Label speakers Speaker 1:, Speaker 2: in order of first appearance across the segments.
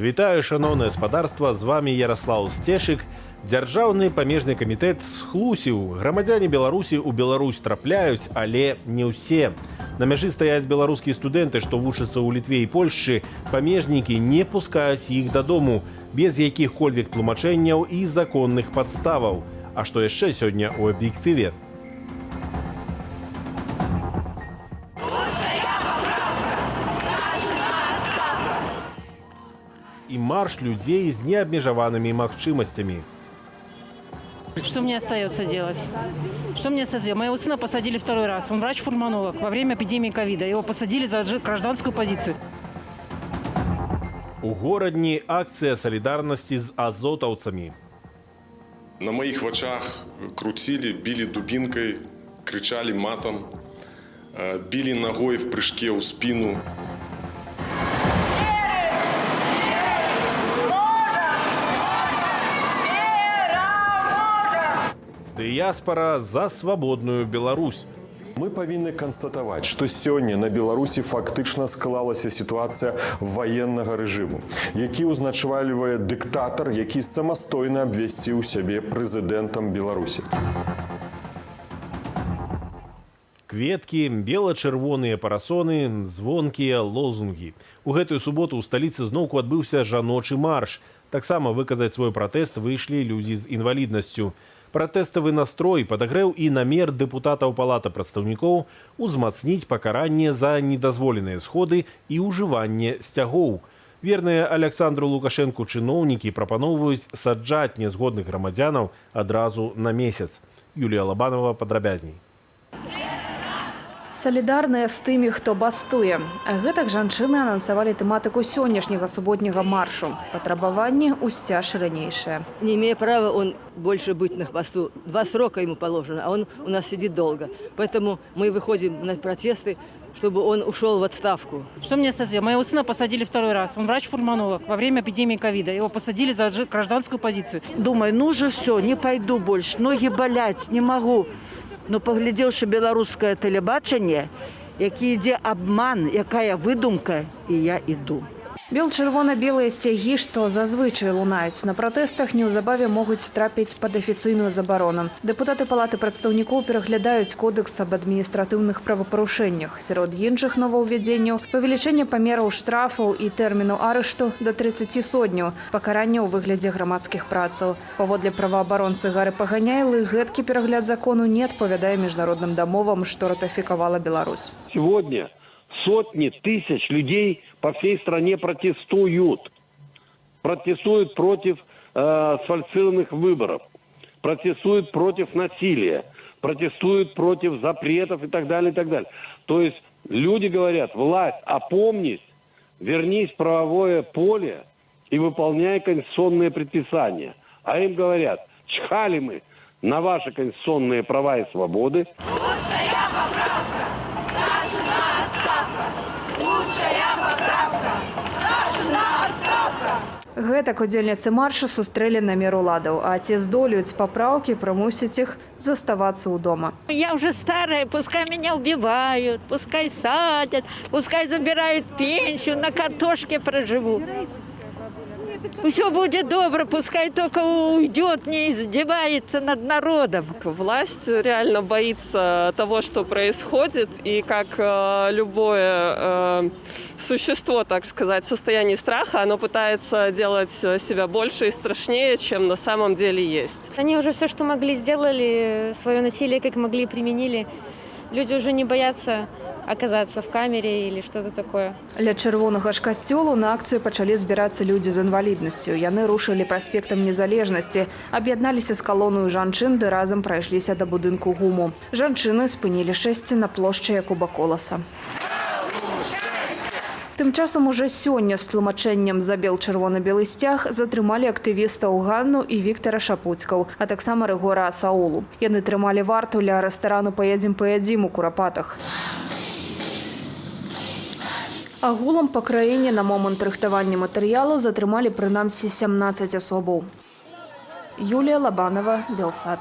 Speaker 1: Вітаю, шановне господарство, з вами Ярослав Стешик. Дзяржаўны памежны камітэт схлусіў. Грамадзяне Беларусі ў Беларусь трапляюць, але не ўсе. На мяжы стаяць беларускія студэнты, што вучацца ў Літве і Польшчы. Памежнікі не пускаюць іх дадому, без якіх-кольвек тлумачэнняў і законных падставаў. А што яшчэ сёння ў аб'ектыве? І марш людзей з неабмежаванымі магчымасцямі.
Speaker 2: Что мне остается делать? Что мне остается делать? Моего сына посадили второй раз. Он врач-пульмонолог во время эпидемии ковида. Его посадили за гражданскую позицию.
Speaker 1: У горадні акцыя салідарнасці з азотаўцамі.
Speaker 3: На моих вачах крутили, били дубинкой, кричали матом, били ногой в прыжке у спину.
Speaker 1: Дыяспара за свабодную Беларусь.
Speaker 4: Мы павінны канстатаваць, што сёння на Беларусі фактычна склалася сітуацыя ваеннага рэжыму, які ўзначальвае дыктатар, які самастойна абвясціў сябе прэзідэнтам Беларусі.
Speaker 1: Кветкі, бела-чырвоныя парасоны, звонкія лозунгі. У гэтую суботу ў сталіцы зноўку адбыўся жаночы марш. Таксама выказаць свой пратэст выйшлі людзі з інваліднасцю. Пратэставы настрой падагрэў і намер дэпутатаў Палаты прадстаўнікоў узмацніць пакаранне за недазволеныя сходы і ўжыванне сцягоў. Верныя Александру Лукашэнку чыноўнікі прапаноўваюць саджаць нязгодных грамадзянаў адразу на месяц. Юлія Лабанова падрабязней.
Speaker 5: Салідарныя з тымі, хто бастуе. Гэтак жанчыны анансавалі тэматыку сённяшняга суботняга маршу. Патрабаванні ўсцяж ранейшае.
Speaker 6: Не имея права он больше быть на хвосту. 2 срока ему положено, а он у нас сидит долго. Поэтому мы выходим на протесты, чтобы он ушел в отставку.
Speaker 2: Что мне остается делать? Моего сына посадили второй раз. Он врач-пульмонолог во время эпидемии ковида. Его посадили за гражданскую позицию.
Speaker 7: Думаю, ну же все, не пойду больше, ноги болять, не могу. Но поглядевши белорусское телебачення, який йде обман, якая выдумка, і я іду.
Speaker 5: Бел-чырвона-белыя сцягі, што зазвычай лунаюць на пратэстах, неўзабаве могуць трапіць пад афіцыйную забарону. Дэпутаты Палаты прадстаўнікоў пераглядаюць кодекс аб адміністратыўных правапарушэннях. Сярод іншых новаўвядзенняў павелічэнне памераў штрафаў і тэрміну арышту да 30 сотняў, пакаранне ў выглядзе грамадскіх працаў. Паводле праваабаронцы Гары Паганяйлы, гэткі перагляд закону не адпавядае міжнародным дамовам, што ратыфікавала Беларусь.
Speaker 8: Сегодня сотни тысяч людей по всей стране протестуют. Протестуют против сфальсированных выборов. Протестуют против насилия. Протестуют против запретов и так далее, и так далее. То есть люди говорят: власть, опомнись, вернись в правовое поле и выполняй конституционные предписания. А им говорят: чхали мы на ваши конституционные права и свободы.
Speaker 9: Лучшая поправка! Сашина отставка! Лучшая поправка! Сашина отставка!
Speaker 5: Гэтак удзельніцы марша сустрэлі намер уладаў, а ці здолеюць папраўкі, прымусяць іх заставацца ў дома.
Speaker 10: Я уже старая, пускай меня убивают, пускай садят, пускай забирают пенсию, на картошке проживу. Все будет добро, пускай только уйдет, не издевается над народом.
Speaker 11: Власть реально боится того, что происходит, и как любое существо, так сказать, в состоянии страха, оно пытается делать себя больше и страшнее, чем на самом деле есть.
Speaker 12: Они уже все, что могли, сделали, свое насилие как могли применили. Люди уже не боятся оказаться в камере или что-то такое.
Speaker 5: Ля чырвонага ж касцёлу на акцыю пачалі збірацца людзі з інваліднасцю. Яны рушылі праспектам Незалежнасці, аб'ядналіся з калонаю жанчын ды разам прайшліся да будынку ГУМу. Жанчыны спынілі шэсці на плошчы Якуба Коласа. Тым часам уже сёння з тлумачэннем за бел-чырвона-белы сцяг затрымалі актывістаў Ганну і Віктара Шапуцькаў, а таксама Рыгора Асаулу. Яны трымалі варту ля рэстарану «Паедзім-паядзім» у Курапатах. Агулам па краіне на момант рыхтавання матэрыялу затрымалі прынамсі 17 асобаў. Юлія Лабанова, Белсад.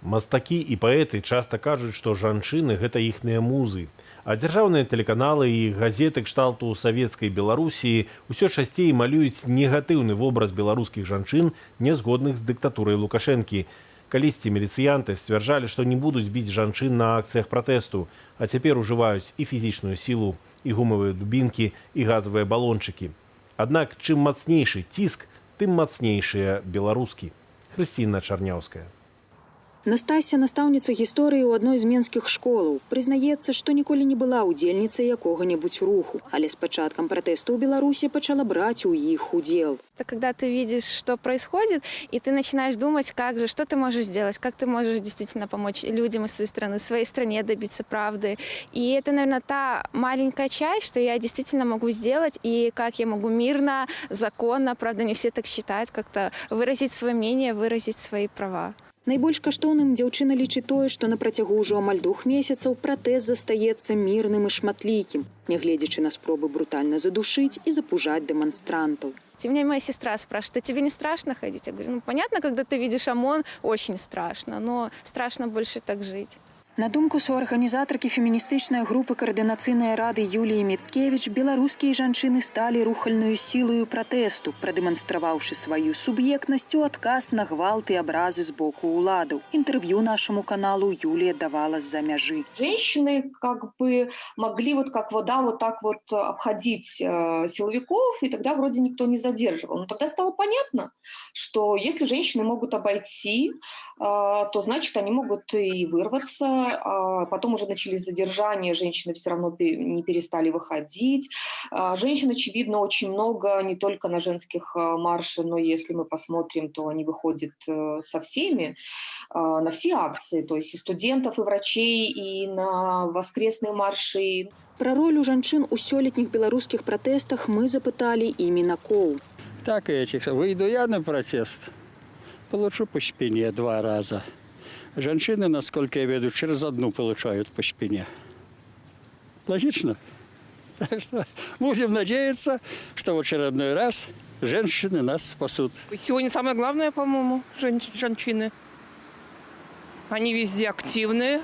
Speaker 1: Мастакі і паэты часта кажуць, што жанчыны – гэта іхныя музы. А дзяржаўныя тэлеканалы і газеты кшталту савецкай Беларусі ўсё часцей малююць негатыўны вобраз беларускіх жанчын, нязгодных з дыктатурай Лукашэнкі. Калісьці міліцыянты сцвярджалі, што не будуць біць жанчын на акцыях пратэсту, а цяпер ужываюць і фізічную сілу, і гумавыя дубінкі, і газавыя балончыкі. Аднак, чым мацнейшы ціск, тым мацнейшыя беларускі. Хрысціна Чарняўская.
Speaker 13: Настасья, настаўніца гісторыі ў адной з менскіх школаў, прызнаецца, што ніколі не была удзельніцай якога-небудзь руху, але з пачаткам пратэсту ў Беларусі пачала браць у іх удзел.
Speaker 12: Когда ты видишь, что происходит, и ты начинаешь думать, как же, что ты можешь сделать, как ты можешь действительно помочь людям из своей страны, своей стране добиться правды. И это, наверное, та маленькая часть, что я действительно могу сделать, и как я могу мирно, законно, правда, не все так считают, как-то выразить свое мнение, выразить свои права.
Speaker 13: Найбольш каштоўным дзяўчына лічыць тое, што на працягу ўжо амаль 2 месяцаў пратэст застаецца мірным і шматлікім, нягледзячы на спробы брутальна задушыць і запужаць дэманстрантаў.
Speaker 12: Меня моя сестра спрашивает, а тебе не страшно ходить? Я говорю, ну понятно, когда ты видишь ОМОН, очень страшно, но страшно больше так жить.
Speaker 13: На думку суарганізатаркі феміністычнай групы каардынацыйнай рады Юліі Міцкевіч, беларускія жанчыны сталі рухальную сілаю пратэсту, прадэманстраваўшы сваю суб'ектнасць у адказ на гвалт и абразы з боку уладаў. Интервью нашему каналу Юлия давала з-за мяжы.
Speaker 14: Женщины как бы могли вот как вода вот так вот обходить силовиков, и тогда вроде никто не задерживал. Но тогда стало понятно, что если женщины могут обойти, то значит они могут и вырваться. Потом уже начались задержания, женщины все равно не перестали выходить. Женщин, очевидно, очень много, не только на женских маршах, но если мы посмотрим, то они выходят со всеми, на все акции, то есть и студентов, и врачей, и на воскресные марши.
Speaker 13: Про роль жанчын у сёлетніх беларускіх пратэстах мы запыталі і мінакоў.
Speaker 15: Так, выйду я на протест, получу по спине 2 раза. Женщины, насколько я веду, через 1 получают по спине. Логично? Так что будем надеяться, что в очередной раз женщины нас спасут.
Speaker 16: Сегодня самое главное, по-моему, женщины. Они везде активные.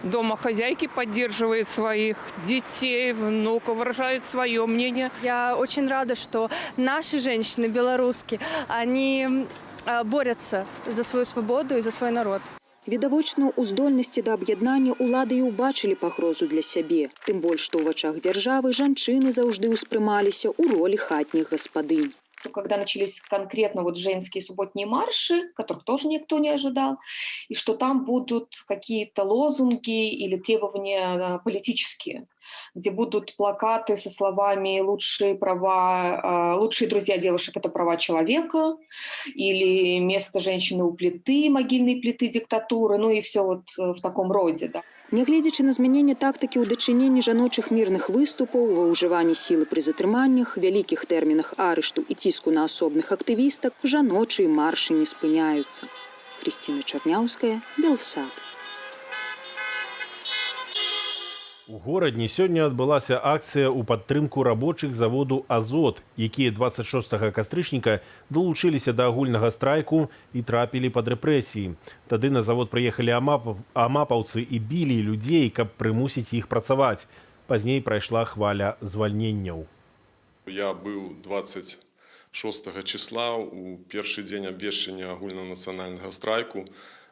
Speaker 16: Дома хозяйки поддерживают своих детей, внуков, выражают свое мнение.
Speaker 17: Я очень рада, что наши женщины, белорусские, они борются за свою свободу и за свой народ.
Speaker 13: Відавочна, у здольнасці да аб'яднання ўлады і ўбачылі пагрозу для сябе. Тым больш, што ў вачах дзяржавы жанчыны заўжды ўспрымаліся ў ролі хатніх гаспадынь.
Speaker 14: Когда начались конкретно вот женские субботние марши, которых тоже никто не ожидал, и что там будут какие-то лозунги или требования политические, где будут плакаты со словами «лучшие права, лучшие друзья девушек – это права человека», или «место женщины у плиты, могильные плиты диктатуры», ну и все вот в таком роде, да.
Speaker 13: Нягледзячы на змяненне тактыкі ў дачыненні жаночых мірных выступаў, ва ўжыванні сілы пры затрыманнях, вялікіх тэрмінах арышту і ціску на асобных актывістак, жаночыя маршы не спыняюцца. Хрысціна Чарняўская, Белсад.
Speaker 1: У горадні сёння адбылася акцыя ў падтрымку рабочых заводу «Азот», якія 26 кастрычніка далучыліся да агульнага страйку і трапілі пад рэпрэсіі. Тады на завод прыехалі амапаўцы і білі людзей, каб прымусіць іх працаваць. Пазней прайшла хваля звальненняў.
Speaker 3: Я быў 26 числа у першы дзень абвешчання агульнанацыянальнага страйку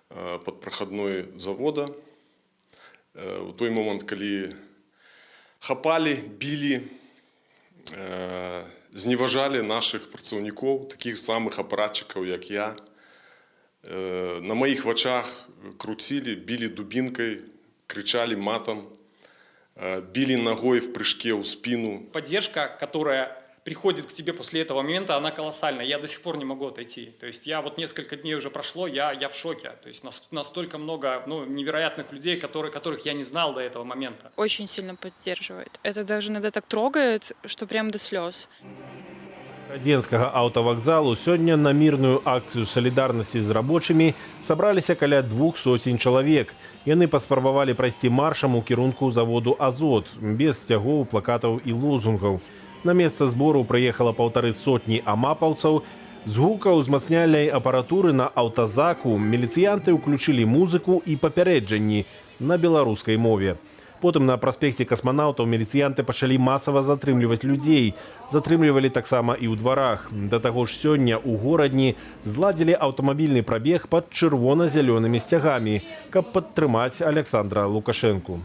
Speaker 3: пад прахадной завода. У той момент, калі хапалі, білі, зневажалі наших працаўнікоў, такіх самых апаратчыкаў, як я. На моих вачах крутили, били дубинкой, кричали матом, били ногой в прыжке у спину.
Speaker 18: Поддержка, которая приходит к тебе после этого момента, она колоссальная. Я до сих пор не могу отойти. То есть я вот несколько дней уже прошло, я в шоке. То есть настолько много невероятных людей, которых я не знал до этого момента.
Speaker 19: Очень сильно поддерживает. Это даже иногда так трогает, что прям до слез.
Speaker 1: Радзенскага аўтавакзалу сёння на мірную акцыю салідарнасці з рабочымі сабраліся каля 200 чалавек. Яны паспрабавалі прайсці маршам у кірунку заводу «Азот» без сцягоў, плакатаў і лозунгаў. На месца збору прыехала 150 амапаўцаў, З гукаўзмацняльнай апаратуры на аўтазаку міліцыянты ўключылі музыку і папярэджанні на беларускай мове. Потым на праспекце касманаўтаў міліцыянты пачалі масава затрымліваць людзей. Затрымлівалі таксама і ў дварах. Да таго ж сёння ў горадні зладзілі аўтамабільны прабег пад чырвона-зялёнымі сцягамі, каб падтрымаць Александра Лукашэнку.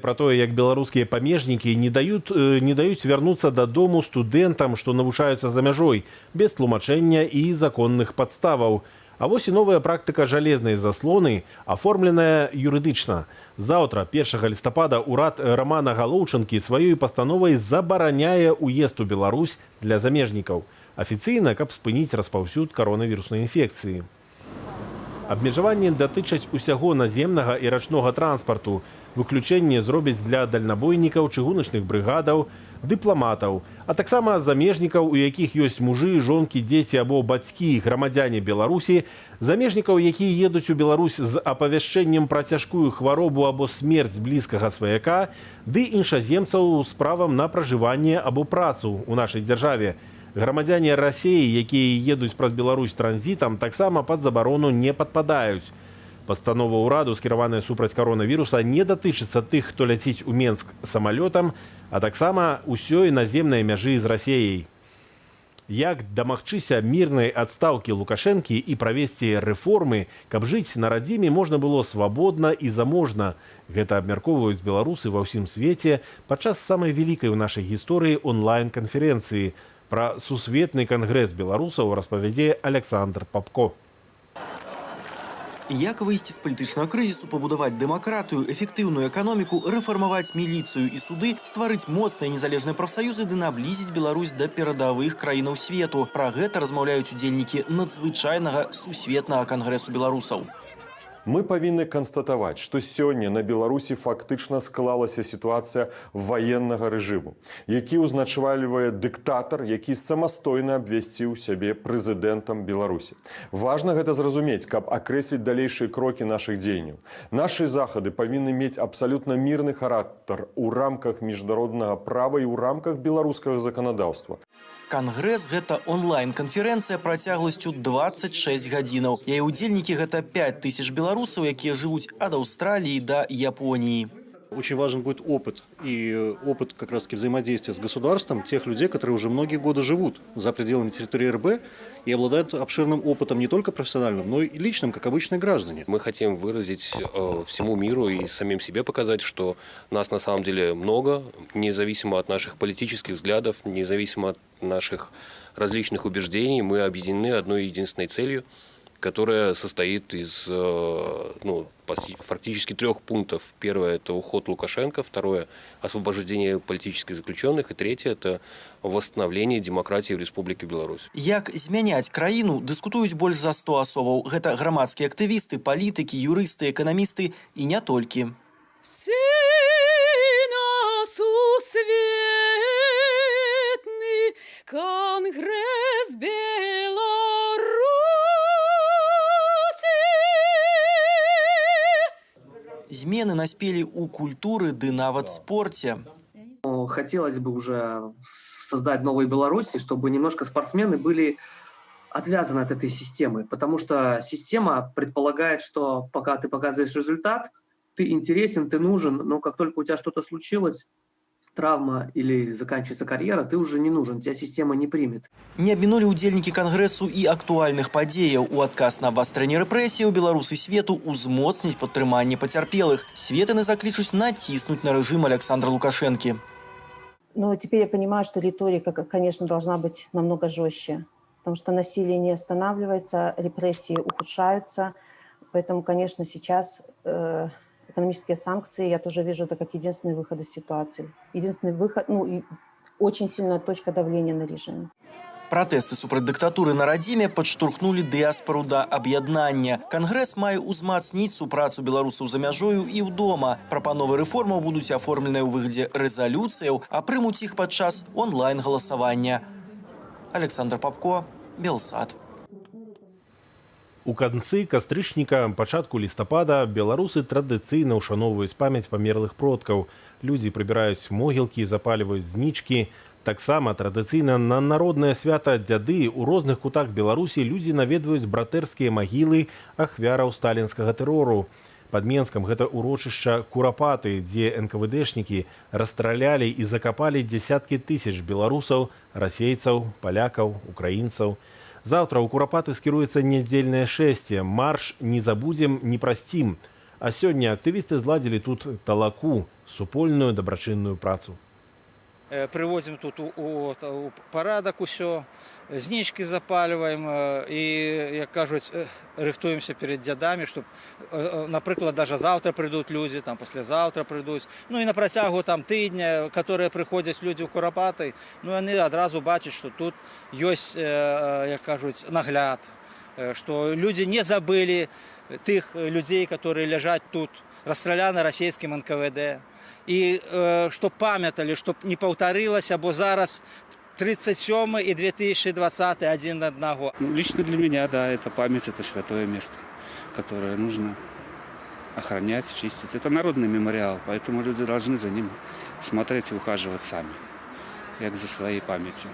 Speaker 1: Про тое, як беларускія памежнікі не даюць вярнуцца дадому студэнтам, што навучаюцца за мяжой, без тлумачэння і законных падставаў. А вось і новая практыка жалезнай заслоны, аформленая юрыдычна. Заўтра, 1 лістапада, урад Рамана Галоўчынкі сваёй пастановай забараняе ўезд у Беларусь для замежнікаў. Афіцыйна, каб спыніць распаўсюд каронавіруснай інфекцыі. Абмежаванні датычаць усяго наземнага і рачнога транспарту. Выключэнне зробяць для дальнабойнікаў, чыгуначных брыгадаў, дыпламатаў, а таксама замежнікаў, у якіх ёсць мужы, жонкі, дзеці або бацькі, грамадзяне Беларусі, замежнікаў, якія едуць у Беларусь з апавяшчэннем пра цяжкую хваробу або смерць блізкага сваяка, ды іншаземцаў з правам на пражыванне або працу ў нашай дзяржаве. Грамадзяне Расіі, якія едуць праз Беларусь транзітам, таксама пад забарону не падпадаюць. Пастанова ўраду, скіраваная супраць каронавіруса, не датычыцца тых, хто ляціць у Менск самалётам, а таксама ўсёй наземнай мяжы з Расіяй. Як дамагчыся мірнай адстаўкі Лукашэнкі і правесці рэформы, каб жыць на радзіме можна было свабодна і заможна. Гэта абмяркоўваюць беларусы ва ўсім свеце падчас самай вялікай у нашай гісторыі онлайн-канферэнцыі. Пра сусветны кангрэс беларусаў распавядзе Александр Папко.
Speaker 20: Як выйсці з палітычнага крызісу, пабудаваць дэмакратыю, эфектыўную эканоміку, рэфармаваць міліцыю і суды, стварыць моцныя незалежныя прафсаюзы ды наблізіць Беларусь да перадавых краінаў свету. Пра гэта размаўляюць удзельнікі надзвычайнага сусветнага кангрэсу беларусаў.
Speaker 4: Мы павінны канстатаваць, што сёння на Беларусі фактычна склалася сітуацыя ваеннага рэжыму, які ўзначальвае дыктатар, які самастойна абвясціў сябе прэзідэнтам Беларусі. Важна гэта зразумець, каб акрэсліць далейшыя крокі нашых дзеянняў. Нашы захады павінны мець абсалютна мірны характар у рамках міжнароднага права і ў рамках беларускага заканадаўства.
Speaker 20: Кангрэс – гэта онлайн-канферэнцыя працягласцю 26 гадзінаў. Яе удзельнікі – гэта 5000 беларусаў, якія жывуць ад Аўстраліі да Японіі.
Speaker 21: Очень важен будет опыт, и опыт как раз-таки взаимодействия с государством тех людей, которые уже многие годы живут за пределами территории РБ и обладают обширным опытом не только профессиональным, но и личным, как обычные граждане.
Speaker 22: Мы хотим выразить всему миру и самим себе показать, что нас на самом деле много, независимо от наших политических взглядов, независимо от наших различных убеждений, мы объединены одной единственной целью, которая состоит из фактически 3 пунктов. Первое – это уход Лукашенко, второе – освобождение политических заключенных, и третье – это восстановление демократии в Республике Беларусь.
Speaker 20: Як змяняць краіну, дыскутуюць больш за 100 асобаў. Гэта грамадскія актывісты, палітыкі, юрысты, эканамісты і не толькі.
Speaker 9: Сусветны кангрэс Беларуси.
Speaker 20: Змены наспелі ў культуры ды нават спорте.
Speaker 23: Хотелось бы уже создать новые Беларуси, чтобы немножко спортсмены были отвязаны от этой системы. Потому что система предполагает, что пока ты показываешь результат, ты интересен, ты нужен, но как только у тебя что-то случилось, травма или заканчивается кар'ера, ты уже не нужен, тебя система не примет.
Speaker 20: Не абмінулі удзельнікі кангрэсу і актуальных падзеяў. У адказ на абвастрэнне рэпрэсіяў беларусы свету узмоцніць падтрыманне пацярпелых. Светы заклічуць націснуць на рэжым Александра Лукашэнкі.
Speaker 24: Но теперь я понимаю, что риторика, конечно, должна быть намного жестче, потому что насилие не останавливается, репрессии ухудшаются. Поэтому, конечно, сейчас экономические санкции я тоже вижу это как единственный выход из ситуации. Единственный выход, и очень сильная точка давления на режим.
Speaker 20: Пратэсты супраць дыктатуры на радзіме падштурхнулі дыаспару да аб'яднання. Кангрэс мае ўзмацніць супрацу беларусаў за мяжою і ўдома. Прапановы рэформаў будуць аформленыя ў выглядзе рэзалюцыяў, а прымуць іх падчас онлайн-галасавання. Александр Папко, Белсад.
Speaker 1: У канцы кастрычніка, пачатку лістапада беларусы традыцыйна ўшаноўваюць памяць памерлых продкаў. Людзі прыбіраюць могілкі, запальваюць знічкі. Таксама традыцыйна на народнае свята дзяды ў розных кутах Беларусі людзі наведваюць братэрскія магілы ахвяраў сталінскага тэрору. Пад Менскам гэта урочышча Курапаты, дзе НКВДшнікі расстралялі і закапалі дзесяткі тысяч беларусаў, расейцаў, палякаў, украінцаў. Заўтра ў Курапаты скіруецца нядзельнае шэсце, марш «Не забудзем, не прасцім». А сёння актывісты зладзілі тут талаку, супольную дабрачынную працу.
Speaker 2: Привозим тут у парадок усё, знічки запалюємо і, як кажуть, рихтуємося перед дядами, щоб, наприклад, навіть завтра прийдуть люди, там, післязавтра прийдуть. Ну і на протягу там тижня, які приходять люди в Куропати, ну вони одразу бачать, що тут є, як кажуть, нагляд, що люди не забили тих людей, які лежать тут, розстріляні російським НКВД. І щоб пам'ятали, щоб не повторилося, бо зараз 37 и 2020 один на одного.
Speaker 6: Лично для меня, да, это память, это святое место, которое нужно охранять, чистить. Это народный мемориал, поэтому люди должны за ним смотреть и ухаживать сами, как за своей памятью,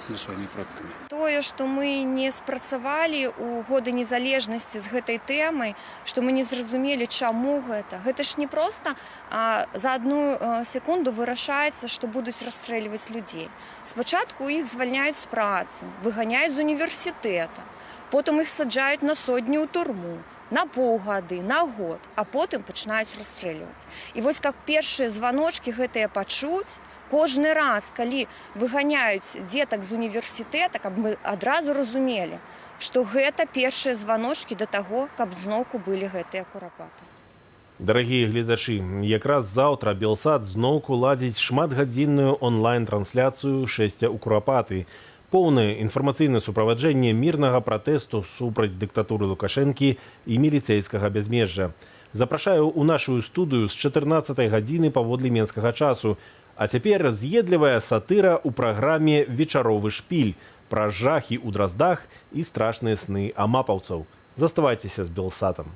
Speaker 6: за своими продками.
Speaker 7: Тое, што мы не спрацавалі ў годы незалежнасці з гэтай тэмай, што мы не зразумелі, чаму гэта. Гэта ж не проста за одну секунду вырашаецца, што будуць расстрэльваць людзей. Спачатку іх звальняюць з працы, выганяюць з універсітэта, потым іх саджаюць на сотню ў турму, на паўгады, на год, а потым пачынаюць расстрэльваць. І вось как першыя званочкі гэтыя пачуць, кожны раз, калі выганяюць дзетак з універсітэта, каб мы адразу разумелі, што гэта першыя званочкі да таго, каб зноўку былі гэтыя Курапаты.
Speaker 1: Дарагія гледачы, якраз заўтра Белсат зноўку ладзіць шматгадзінную онлайн-трансляцыю «Шэсця ў Курапаты». Поўнае інфармацыйнае суправаджэнне мірнага пратэсту супраць дыктатуры Лукашэнкі і міліцэйскага бязмежжа. Запрашаю ў нашу студыю з 14 гадзіны паводле менскага часу. А цяпер з'едлівая сатыра ў праграме «Вечаровы шпіль» пра жахі ў Драздах і страшныя сны амапаўцаў. Заставайцеся з Белсатам.